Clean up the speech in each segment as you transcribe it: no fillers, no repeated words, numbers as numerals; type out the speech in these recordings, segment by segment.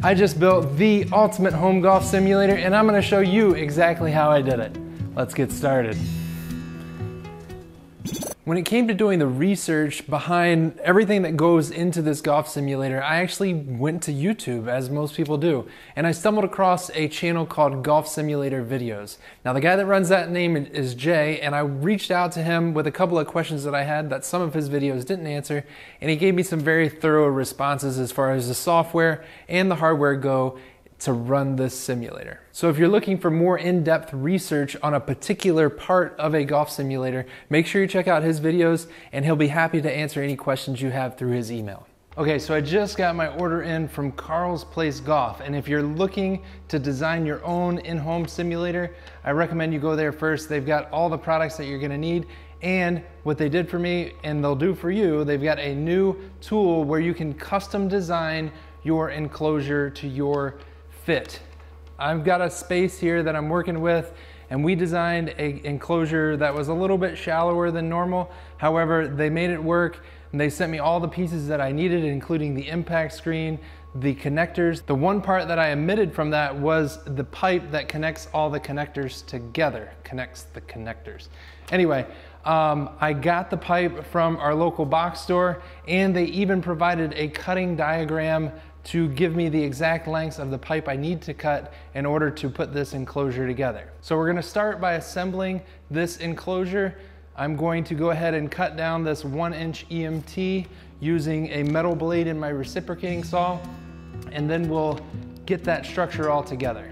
I just built the ultimate home golf simulator and I'm gonna show you exactly how I did it. Let's get started. When it came to doing the research behind everything that goes into this golf simulator, I actually went to YouTube, as most people do, and I stumbled across a channel called Golf Simulator Videos. Now the guy that runs that name is Jay, and I reached out to him with a couple of questions that I had that some of his videos didn't answer, and he gave me some very thorough responses as far as the software and the hardware go to run this simulator. So if you're looking for more in-depth research on a particular part of a golf simulator, make sure you check out his videos and he'll be happy to answer any questions you have through his email. Okay, so I just got my order in from Carl's Place Golf, and if you're looking to design your own in-home simulator, I recommend you go there first. They've got all the products that you're gonna need, and what they did for me and they'll do for you, they've got a new tool where you can custom design your enclosure to your fit. I've got a space here that I'm working with, and we designed an enclosure that was a little bit shallower than normal. However, they made it work, and they sent me all the pieces that I needed, including the impact screen, the connectors. The one part that I omitted from that was the pipe that connects all the connectors together, connects the connectors. Anyway, I got the pipe from our local box store, and they even provided a cutting diagram to give me the exact lengths of the pipe I need to cut in order to put this enclosure together. So we're gonna start by assembling this enclosure. I'm going to go ahead and cut down this 1-inch EMT using a metal blade in my reciprocating saw, and then we'll get that structure all together.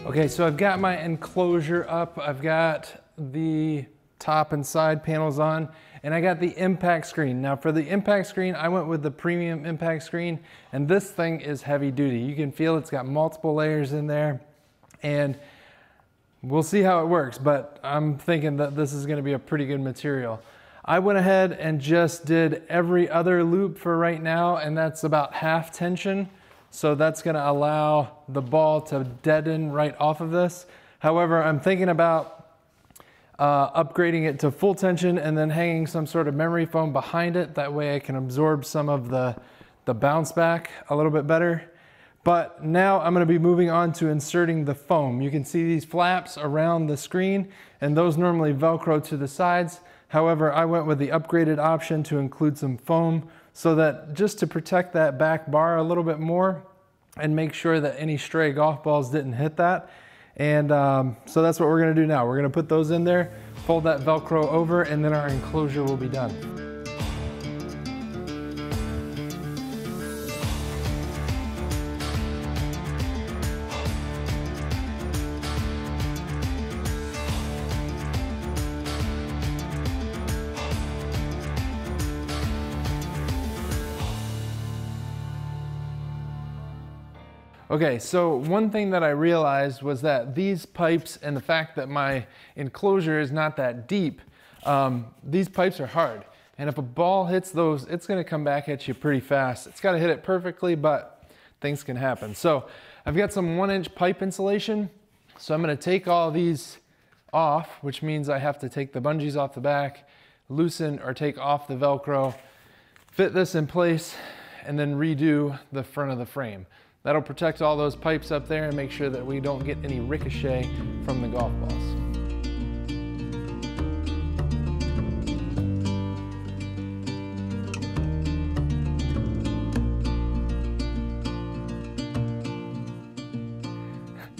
Okay, so I've got my enclosure up, I've got the top and side panels on, and I got the impact screen. Now for the impact screen, I went with the premium impact screen, and this thing is heavy duty. You can feel it's got multiple layers in there, and we'll see how it works, but I'm thinking that this is gonna be a pretty good material. I went ahead and just did every other loop for right now, and that's about half tension. So that's gonna allow the ball to deaden right off of this. However, I'm thinking about upgrading it to full tension and then hanging some sort of memory foam behind it. That way I can absorb some of the bounce back a little bit better. But now I'm gonna be moving on to inserting the foam. You can see these flaps around the screen, and those normally Velcro to the sides. However, I went with the upgraded option to include some foam, so that just to protect that back bar a little bit more and make sure that any stray golf balls didn't hit that. And so that's what we're gonna do now. We're gonna put those in there, fold that Velcro over, and then our enclosure will be done. Okay, so one thing that I realized was that these pipes and the fact that my enclosure is not that deep, these pipes are hard. And if a ball hits those, it's gonna come back at you pretty fast. It's gotta hit it perfectly, but things can happen. So I've got some 1-inch pipe insulation. So I'm gonna take all these off, which means I have to take the bungees off the back, loosen or take off the Velcro, fit this in place, and then redo the front of the frame. That'll protect all those pipes up there and make sure that we don't get any ricochet from the golf balls.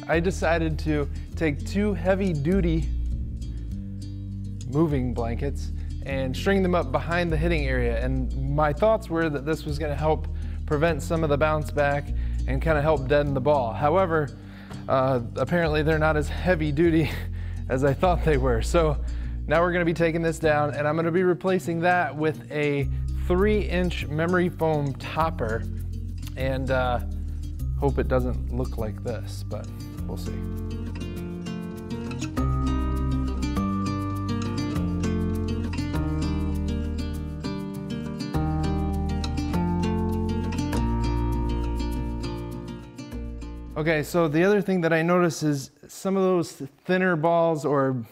I decided to take 2 heavy-duty moving blankets and string them up behind the hitting area. And my thoughts were that this was going to help prevent some of the bounce back and kind of help deaden the ball. However, apparently they're not as heavy-duty as I thought they were. So now we're going to be taking this down, and I'm going to be replacing that with a 3-inch memory foam topper, and hope it doesn't look like this, but we'll see. Okay, so the other thing that I noticed is some of those thinner balls or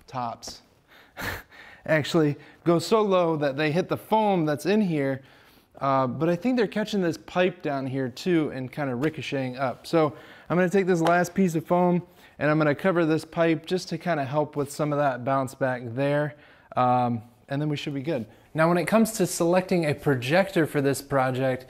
tops actually go so low that they hit the foam that's in here, but I think they're catching this pipe down here too and kind of ricocheting up. So I'm going to take this last piece of foam and I'm going to cover this pipe just to kind of help with some of that bounce back there, and then we should be good. Now when it comes to selecting a projector for this project,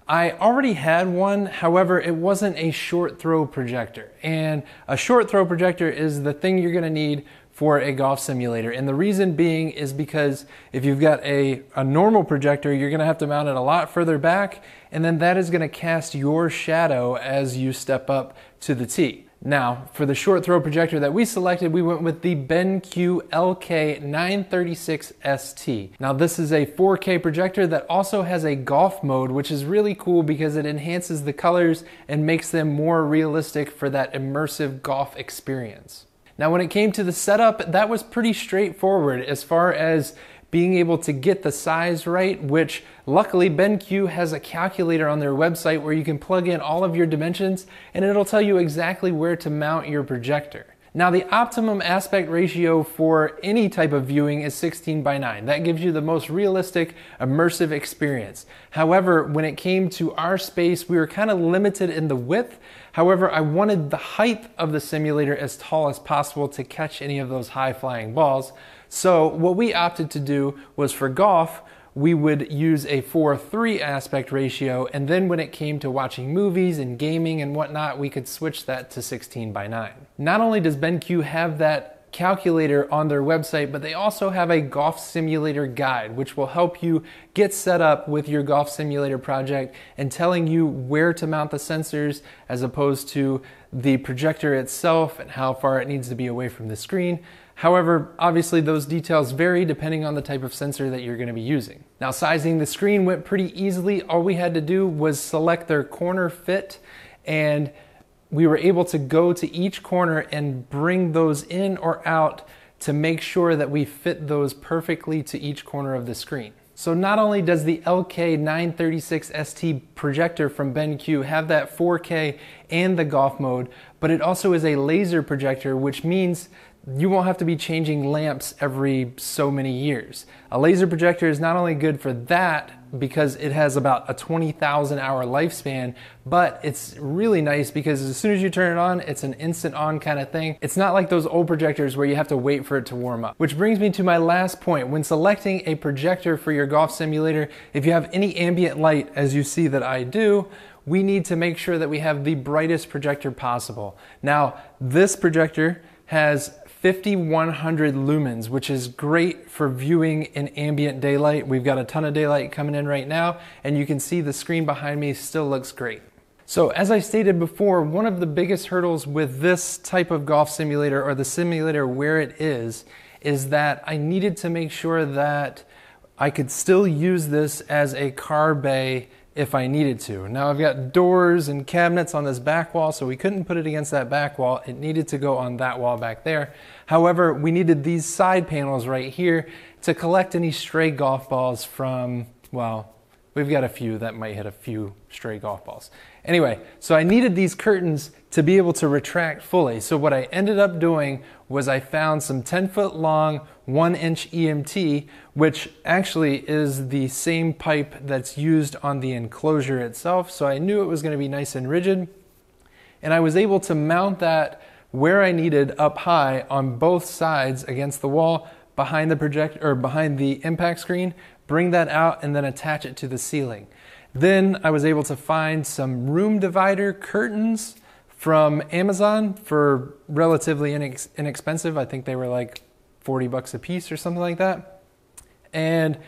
I already had one, however, it wasn't a short throw projector. And a short throw projector is the thing you're gonna need for a golf simulator. And the reason being is because if you've got a normal projector, you're gonna have to mount it a lot further back, and then that is gonna cast your shadow as you step up to the tee. Now, for the short throw projector that we selected, we went with the BenQ LK936ST. Now, this is a 4K projector that also has a golf mode, which is really cool because it enhances the colors and makes them more realistic for that immersive golf experience. Now, when it came to the setup, that was pretty straightforward as far as being able to get the size right, which luckily BenQ has a calculator on their website where you can plug in all of your dimensions and it'll tell you exactly where to mount your projector. Now the optimum aspect ratio for any type of viewing is 16:9. That gives you the most realistic, immersive experience. However, when it came to our space, we were kind of limited in the width. However, I wanted the height of the simulator as tall as possible to catch any of those high-flying balls. So what we opted to do was for golf, we would use a 4:3 aspect ratio, and then when it came to watching movies and gaming and whatnot, we could switch that to 16:9. Not only does BenQ have that calculator on their website, but they also have a golf simulator guide, which will help you get set up with your golf simulator project and telling you where to mount the sensors as opposed to the projector itself and how far it needs to be away from the screen. However, obviously those details vary depending on the type of sensor that you're going to be using. Now, sizing the screen went pretty easily. All we had to do was select their corner fit, and we were able to go to each corner and bring those in or out to make sure that we fit those perfectly to each corner of the screen. So not only does the LK936ST projector from BenQ have that 4K and the golf mode, but it also is a laser projector, which means you won't have to be changing lamps every so many years. A laser projector is not only good for that because it has about a 20,000 hour lifespan, but it's really nice because as soon as you turn it on, it's an instant on kind of thing. It's not like those old projectors where you have to wait for it to warm up. Which brings me to my last point. When selecting a projector for your golf simulator, if you have any ambient light, as you see that I do, we need to make sure that we have the brightest projector possible. Now, this projector has 5100 lumens, which is great for viewing in ambient daylight. We've got a ton of daylight coming in right now, and you can see the screen behind me still looks great. So as I stated before, one of the biggest hurdles with this type of golf simulator, or the simulator where it is that I needed to make sure that I could still use this as a car bay if I needed to. Now I've got doors and cabinets on this back wall, so we couldn't put it against that back wall. It needed to go on that wall back there. However, we needed these side panels right here to collect any stray golf balls from, well, we've got a few that might hit a few stray golf balls. Anyway, so I needed these curtains to be able to retract fully. So what I ended up doing was I found some 10-foot long 1-inch EMT, which actually is the same pipe that's used on the enclosure itself. So I knew it was going to be nice and rigid. And I was able to mount that where I needed up high on both sides against the wall behind the projector or behind the impact screen, bring that out and then attach it to the ceiling. Then I was able to find some room divider curtains from Amazon for relatively inexpensive. I think they were like 40 bucks a piece or something like that. And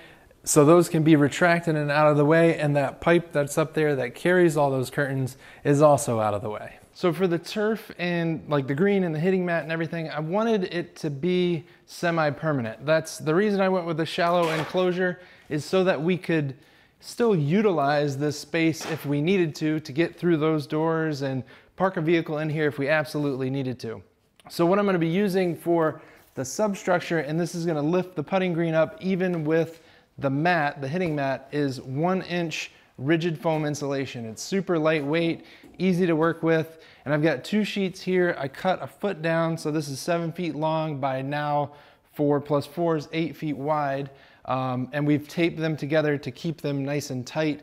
so those can be retracted and out of the way, and that pipe that's up there that carries all those curtains is also out of the way. So for the turf and like the green and the hitting mat and everything, I wanted it to be semi-permanent. That's the reason I went with the shallow enclosure, is so that we could still utilize this space if we needed to get through those doors and park a vehicle in here if we absolutely needed to. So what I'm going to be using for the substructure, and this is going to lift the putting green up even with the mat, the hitting mat, is 1-inch rigid foam insulation. It's super lightweight, easy to work with, and I've got 2 sheets here. I cut a foot down, so this is 7 feet long by now 4 plus 4 is 8 feet wide, and we've taped them together to keep them nice and tight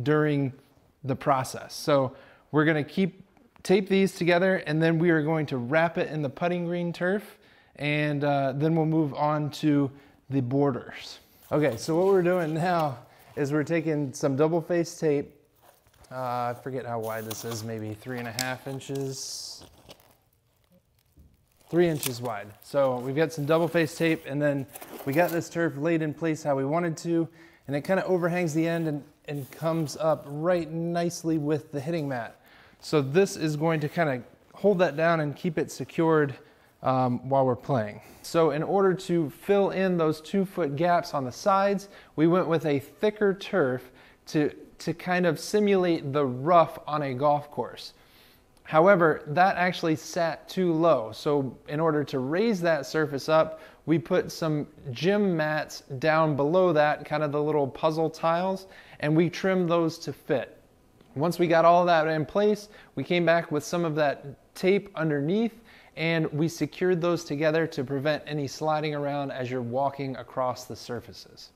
during the process. So we're going to tape these together, and then we are going to wrap it in the putting green turf, and then we'll move on to the borders. Okay, so what we're doing now is we're taking some double-faced tape. I forget how wide this is, maybe 3.5 inches. 3 inches wide. So we've got some double-faced tape, and then we got this turf laid in place how we wanted to, and it kind of overhangs the end and comes up right nicely with the hitting mat. So this is going to kind of hold that down and keep it secured while we're playing. So in order to fill in those 2-foot gaps on the sides, we went with a thicker turf to kind of simulate the rough on a golf course. However, that actually sat too low. So in order to raise that surface up, we put some gym mats down below that, kind of the little puzzle tiles, and we trimmed those to fit. Once we got all of that in place, we came back with some of that tape underneath, and we secured those together to prevent any sliding around as you're walking across the surfaces.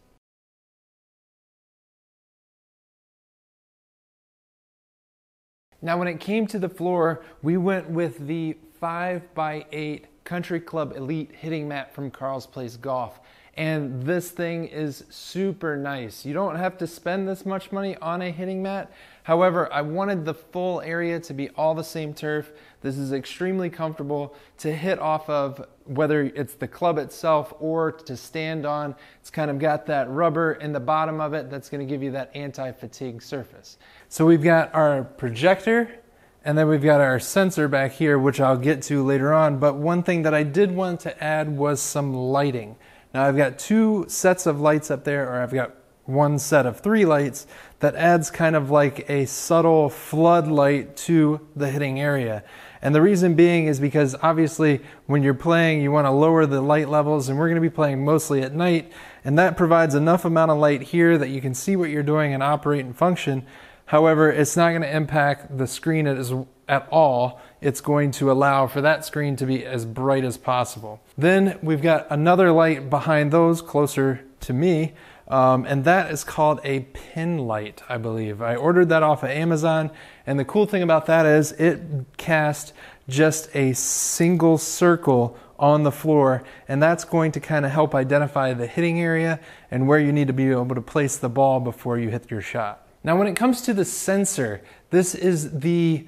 Now when it came to the floor, we went with the 5x8 Country Club Elite hitting mat from Carl's Place Golf. And this thing is super nice. You don't have to spend this much money on a hitting mat. However, I wanted the full area to be all the same turf. This is extremely comfortable to hit off of, whether it's the club itself or to stand on. It's kind of got that rubber in the bottom of it that's going to give you that anti-fatigue surface. So we've got our projector, and then we've got our sensor back here, which I'll get to later on. But one thing that I did want to add was some lighting. Now I've got 2 sets of lights up there, or I've got 1 set of 3 lights that adds kind of like a subtle floodlight to the hitting area. And the reason being is because obviously when you're playing, you want to lower the light levels, and we're going to be playing mostly at night, and that provides enough amount of light here that you can see what you're doing and operate and function. However, it's not going to impact the screen at all. It's going to allow for that screen to be as bright as possible. Then we've got another light behind those closer to me, and that is called a pin light, I believe. I ordered that off of Amazon, and the cool thing about that is it cast just a single circle on the floor, and that's going to kind of help identify the hitting area and where you need to be able to place the ball before you hit your shot. Now when it comes to the sensor, this is the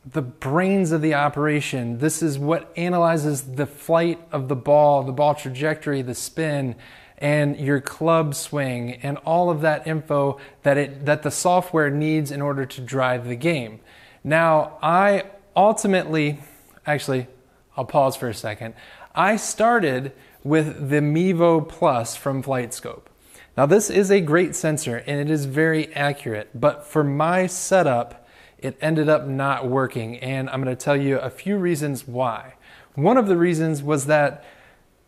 brains of the operation. This is what analyzes the flight of the ball trajectory, the spin, and your club swing, and all of that info that the software needs in order to drive the game. Now, I ultimately, actually, I'll pause for a second. I started with the Mevo Plus from FlightScope. Now this is a great sensor and it is very accurate, but for my setup, it ended up not working, and I'm going to tell you a few reasons why. One of the reasons was that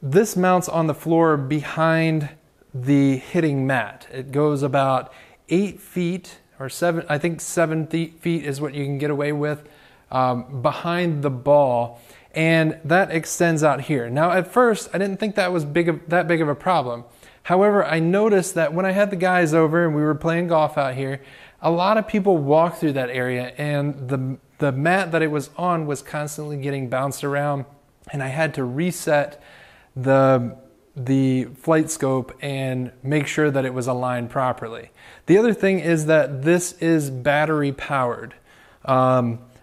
this mounts on the floor behind the hitting mat. It goes about 8 feet or 7, I think 7 feet is what you can get away with behind the ball, and that extends out here. Now at first I didn't think that was that big of a problem. However, I noticed that when I had the guys over and we were playing golf out here, a lot of people walk through that area, and the mat that it was on was constantly getting bounced around, and I had to reset the FlightScope and make sure that it was aligned properly. The other thing is that this is battery powered.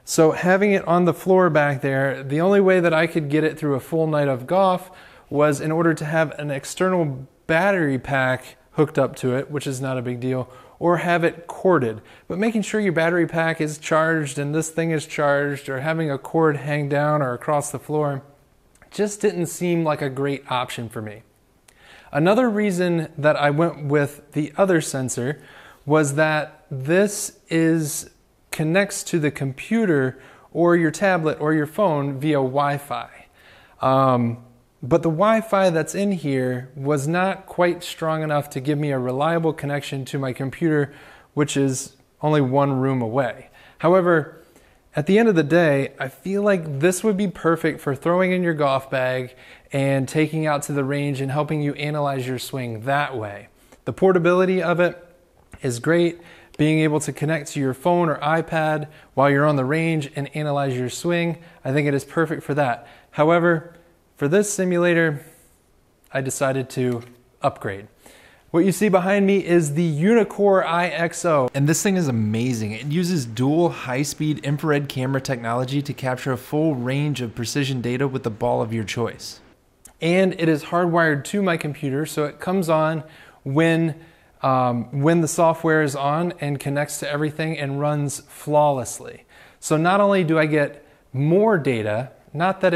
So having it on the floor back there, the only way that I could get it through a full night of golf was in order to have an external battery pack hooked up to it, which is not a big deal, or have it corded. But making sure your battery pack is charged and this thing is charged, or having a cord hang down or across the floor, just didn't seem like a great option for me. Another reason that I went with the other sensor was that this connects to the computer or your tablet or your phone via Wi-Fi. But the Wi-Fi that's in here was not quite strong enough to give me a reliable connection to my computer, which is only one room away. However, at the end of the day, I feel like this would be perfect for throwing in your golf bag and taking out to the range and helping you analyze your swing that way. The portability of it is great. Being able to connect to your phone or iPad while you're on the range and analyze your swing, I think it is perfect for that. However, for this simulator, I decided to upgrade. What you see behind me is the Uneekor IXO. And this thing is amazing. It uses dual high-speed infrared camera technology to capture a full range of precision data with the ball of your choice. And it is hardwired to my computer, so it comes on when the software is on and connects to everything and runs flawlessly. So not only do I get more data, not that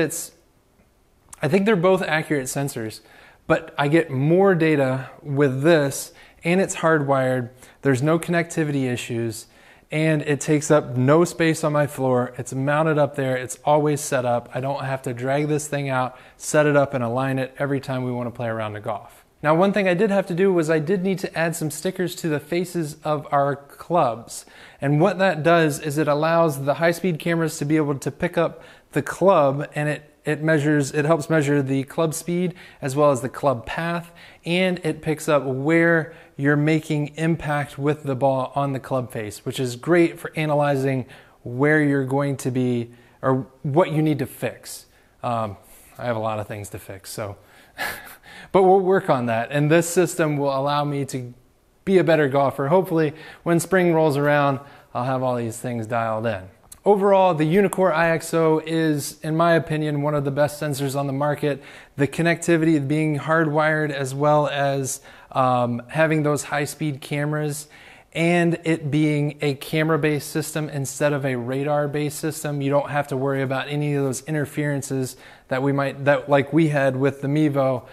I think they're both accurate sensors, but I get more data with this, and it's hardwired. There's no connectivity issues, and it takes up no space on my floor. It's mounted up there. It's always set up. I don't have to drag this thing out, set it up, and align it every time we want to play a round of golf. Now, one thing I did have to do was I did need to add some stickers to the faces of our clubs. And what that does is it allows the high-speed cameras to be able to pick up the club, and it helps measure the club speed as well as the club path, and it picks up where you're making impact with the ball on the club face, which is great for analyzing where you're going to be or what you need to fix. I have a lot of things to fix, so but we'll work on that, and this system will allow me to be a better golfer. Hopefully when spring rolls around, I'll have all these things dialed in. Overall, the Uneekor IXO is, in my opinion, one of the best sensors on the market. The connectivity being hardwired as well as having those high-speed cameras, and it being a camera-based system instead of a radar-based system. You don't have to worry about any of those interferences that like we had with the Mevo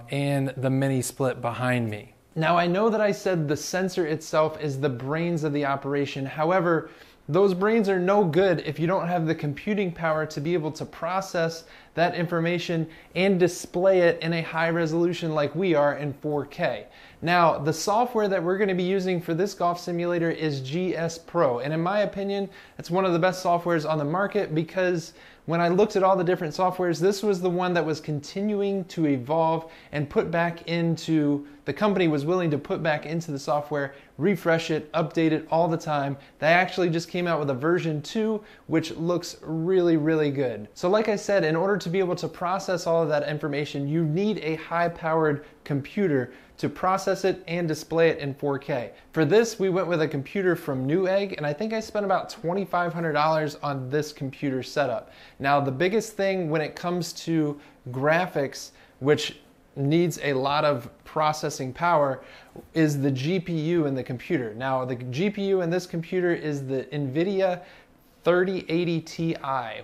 and the mini split behind me. Now, I know that I said the sensor itself is the brains of the operation. However, those brains are no good if you don't have the computing power to be able to process that information and display it in a high resolution like we are in 4K. Now, the software that we're going to be using for this golf simulator is GS Pro, and in my opinion, it's one of the best softwares on the market because when I looked at all the different softwares, this was the one that was continuing to evolve and put back into, the company was willing to put back into the software, refresh it, update it all the time. They actually just came out with a version 2, which looks really, really good. So like I said, in order to be able to process all of that information, you need a high-powered computer to process it and display it in 4K. For this, we went with a computer from Newegg, and I think I spent about $2,500 on this computer setup. Now, the biggest thing when it comes to graphics, which needs a lot of processing power, is the GPU in the computer. Now, the GPU in this computer is the NVIDIA 3080 Ti,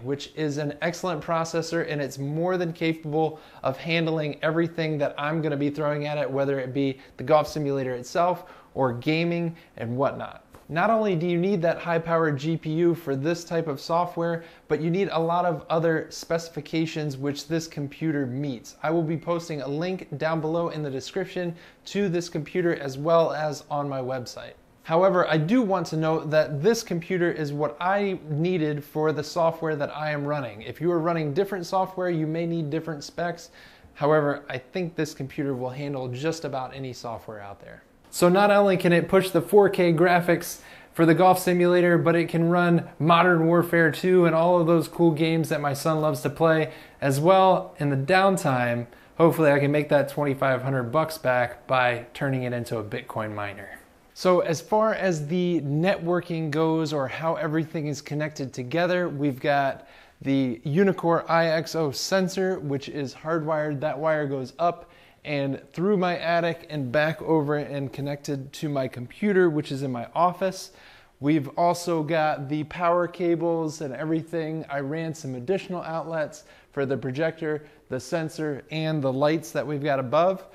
which is an excellent processor, and it's more than capable of handling everything that I'm going to be throwing at it, whether it be the golf simulator itself or gaming and whatnot. Not only do you need that high-powered GPU for this type of software, but you need a lot of other specifications which this computer meets. I will be posting a link down below in the description to this computer as well as on my website. However, I do want to note that this computer is what I needed for the software that I am running. If you are running different software, you may need different specs. However, I think this computer will handle just about any software out there. So not only can it push the 4K graphics for the golf simulator, but it can run Modern Warfare 2 and all of those cool games that my son loves to play, as well in the downtime. Hopefully I can make that $2,500 back by turning it into a Bitcoin miner. So as far as the networking goes, or how everything is connected together, we've got the Uneekor IXO sensor, which is hardwired. That wire goes up and through my attic and back over and connected to my computer, which is in my office. We've also got the power cables and everything. I ran some additional outlets for the projector, the sensor, and the lights that we've got above.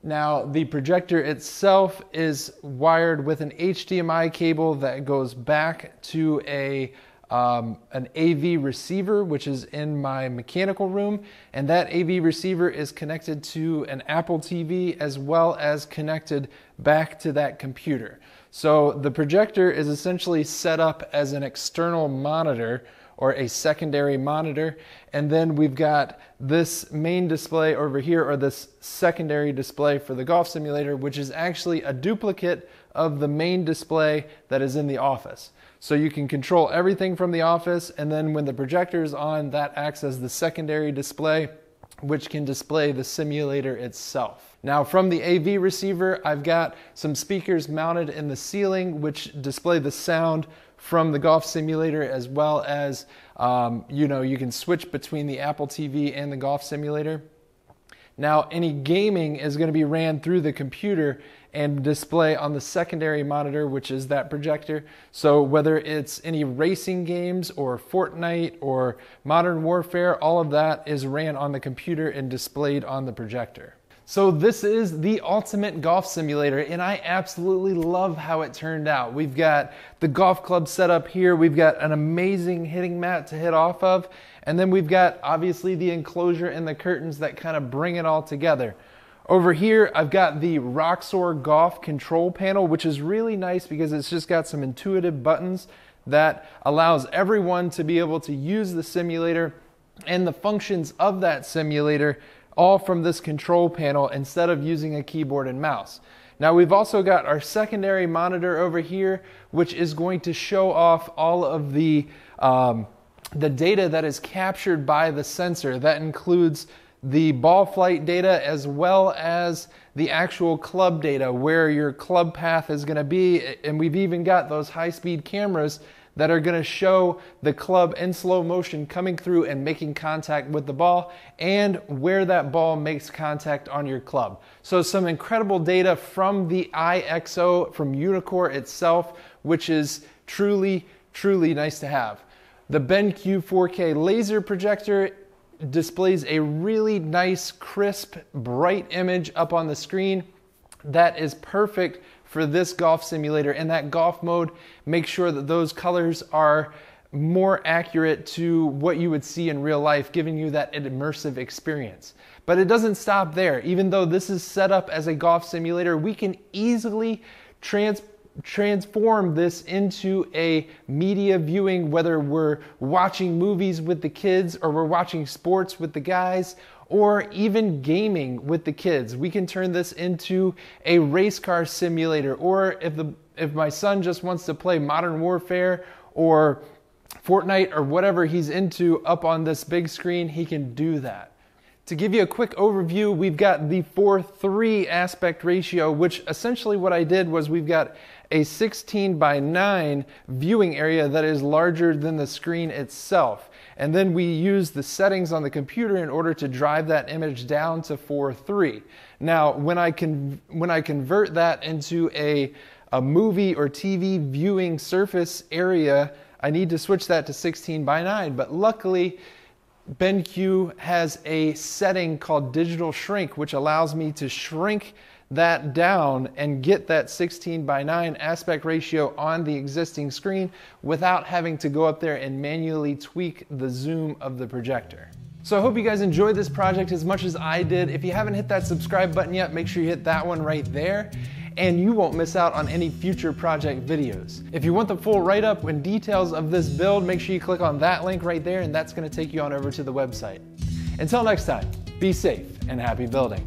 Now, the projector itself is wired with an HDMI cable that goes back to an AV receiver, which is in my mechanical room, and that AV receiver is connected to an Apple TV as well as connected back to that computer. So the projector is essentially set up as an external monitor or a secondary monitor, and then we've got this main display over here, or this secondary display for the golf simulator, which is actually a duplicate of the main display that is in the office. So you can control everything from the office, and then when the projector is on, that acts as the secondary display, which can display the simulator itself. Now, from the AV receiver, I've got some speakers mounted in the ceiling which display the sound from the golf simulator, as well as you can switch between the Apple TV and the golf simulator. Now, any gaming is going to be ran through the computer and display on the secondary monitor, which is that projector. So whether it's any racing games or Fortnite or Modern Warfare, all of that is ran on the computer and displayed on the projector. So this is the ultimate golf simulator, and I absolutely love how it turned out. We've got the golf club set up here. We've got an amazing hitting mat to hit off of. And then we've got obviously the enclosure and the curtains that kind of bring it all together. Over here, I've got the Roxor Golf control panel, which is really nice because it's just got some intuitive buttons that allows everyone to be able to use the simulator and the functions of that simulator all from this control panel instead of using a keyboard and mouse. Now, we've also got our secondary monitor over here, which is going to show off all of the data that is captured by the sensor. That includes the ball flight data as well as the actual club data, where your club path is going to be. And we've even got those high-speed cameras that are going to show the club in slow motion coming through and making contact with the ball, and where that ball makes contact on your club. So some incredible data from the IXO, from Uneekor itself, which is truly, truly nice to have. The BenQ 4K laser projector displays a really nice, crisp, bright image up on the screen that is perfect for this golf simulator. And that golf mode makes sure that those colors are more accurate to what you would see in real life, giving you that immersive experience. But it doesn't stop there. Even though this is set up as a golf simulator, we can easily transform this into a media viewing, whether we're watching movies with the kids or we're watching sports with the guys, or even gaming with the kids. We can turn this into a race car simulator, or if my son just wants to play Modern Warfare or Fortnite or whatever he's into up on this big screen, he can do that. To give you a quick overview, we've got the 4:3 aspect ratio, which essentially what I did was we've got a 16:9 viewing area that is larger than the screen itself. And then we use the settings on the computer in order to drive that image down to 4:3. Now, when I convert that into a movie or TV viewing surface area, I need to switch that to 16:9. But luckily, BenQ has a setting called digital shrink, which allows me to shrink that down and get that 16:9 aspect ratio on the existing screen without having to go up there and manually tweak the zoom of the projector. So I hope you guys enjoyed this project as much as I did. If you haven't hit that subscribe button yet, make sure you hit that one right there, and you won't miss out on any future project videos. If you want the full write-up and details of this build, make sure you click on that link right there, and that's going to take you on over to the website. Until next time, be safe and happy building.